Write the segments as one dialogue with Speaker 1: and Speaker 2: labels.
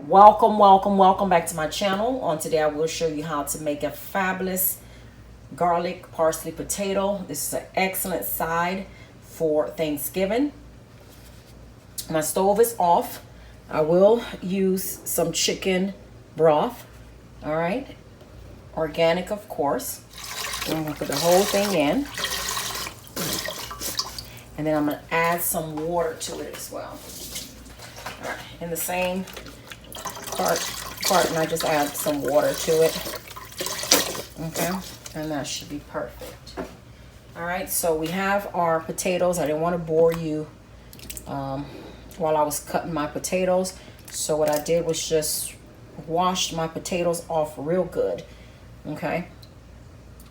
Speaker 1: Welcome back to my channel. On today I will show you how to make a fabulous garlic parsley potato. This is an excellent side for Thanksgiving. My stove is off. I will use some chicken broth. All right, organic of course. I'm gonna put the whole thing in, and then I'm gonna add some water to it as well. All right, in the same carton, I just add some water to it. Okay, and that should be perfect. All right, so we have our potatoes. I didn't want to bore you while I was cutting my potatoes. So what I did was just wash my potatoes off real good. Okay,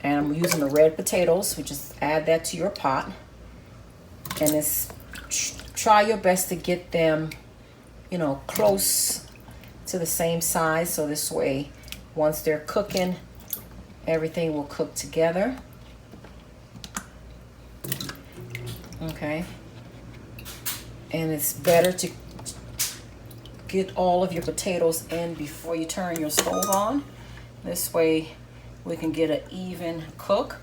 Speaker 1: and I'm using the red potatoes. We just add that to your pot, and it's try your best to get them, you know, close to the same size, so this way once they're cooking, everything will cook together. Okay, and it's better to get all of your potatoes in before you turn your stove on. This way we can get an even cook.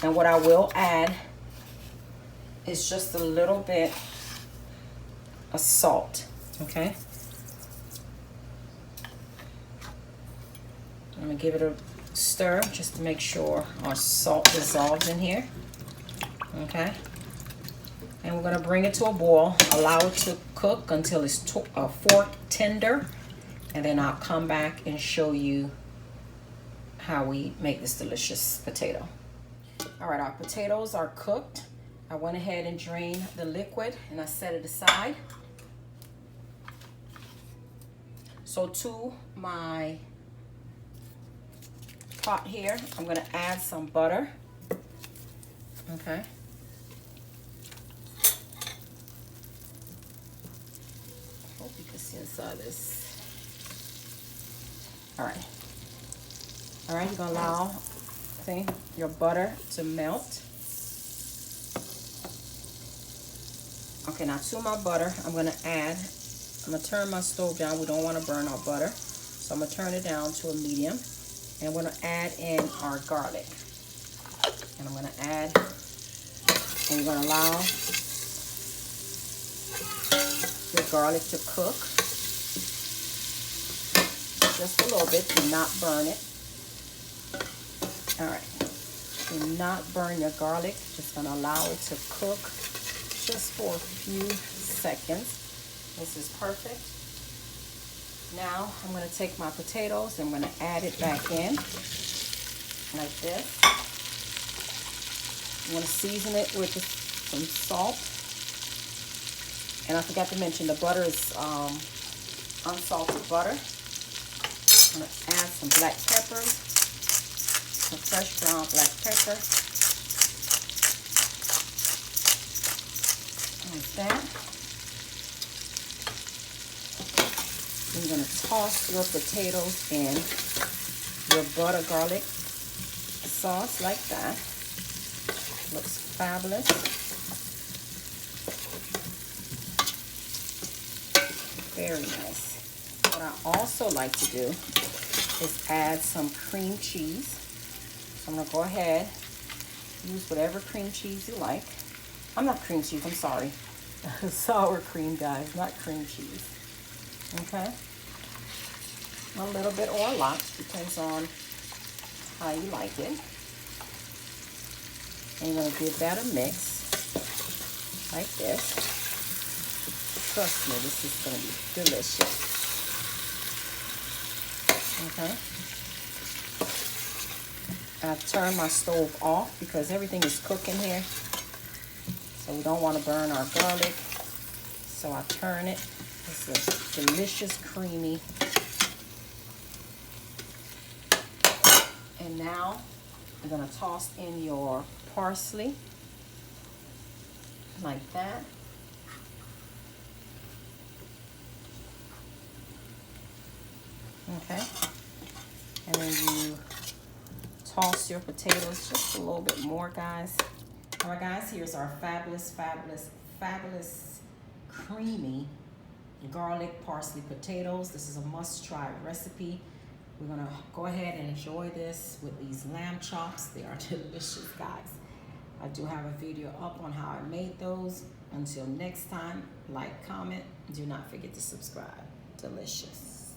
Speaker 1: And what I will add is just a little bit of salt. Okay, I'm gonna give it a stir just to make sure our salt dissolves in here. Okay, and we're gonna bring it to a boil, allow it to cook until it's fork tender, and then I'll come back and show you how we make this delicious potato. All right, our potatoes are cooked. I went ahead and drained the liquid and I set it aside. So to my pot here, I'm going to add some butter. Okay. Hope you can see inside this. All right. All right, you're going to allow your butter to melt. Okay, now to my butter, I'm going to turn my stove down. We don't want to burn our butter. So I'm going to turn it down to a medium. And we're going to add in our garlic. And I'm going to add, and you're going to allow your garlic to cook just a little bit. Do not burn it. All right. Do not burn your garlic. Just going to allow it to cook just for a few seconds. This is perfect. Now I'm going to take my potatoes and I'm going to add it back in like this. I'm going to season it with some salt. And I forgot to mention the butter is unsalted butter. I'm going to add some black pepper, some fresh ground black pepper. Like that. You're going to toss your potatoes in your butter garlic sauce like that. Looks fabulous. Very nice. What I also like to do is add some cream cheese. So I'm going to go ahead, use whatever cream cheese you like. I'm not cream cheese, I'm sorry. Sour cream, guys, not cream cheese. Okay, a little bit or a lot, depends on how you like it. And you're going to give that a mix like this. Trust me, this is going to be delicious. Okay, I've turned my stove off because everything is cooking here, so we don't want to burn our garlic. So I turn it. This is delicious, creamy. And now you're going to toss in your parsley like that. Okay. And then you toss your potatoes just a little bit more, guys. All right, guys, here's our fabulous, creamy garlic parsley potatoes. This is a must-try recipe. We're gonna go ahead and enjoy this with these lamb chops. They are delicious, guys. I do have a video up on how I made those. Until next time, like, comment, do not forget to subscribe. Delicious.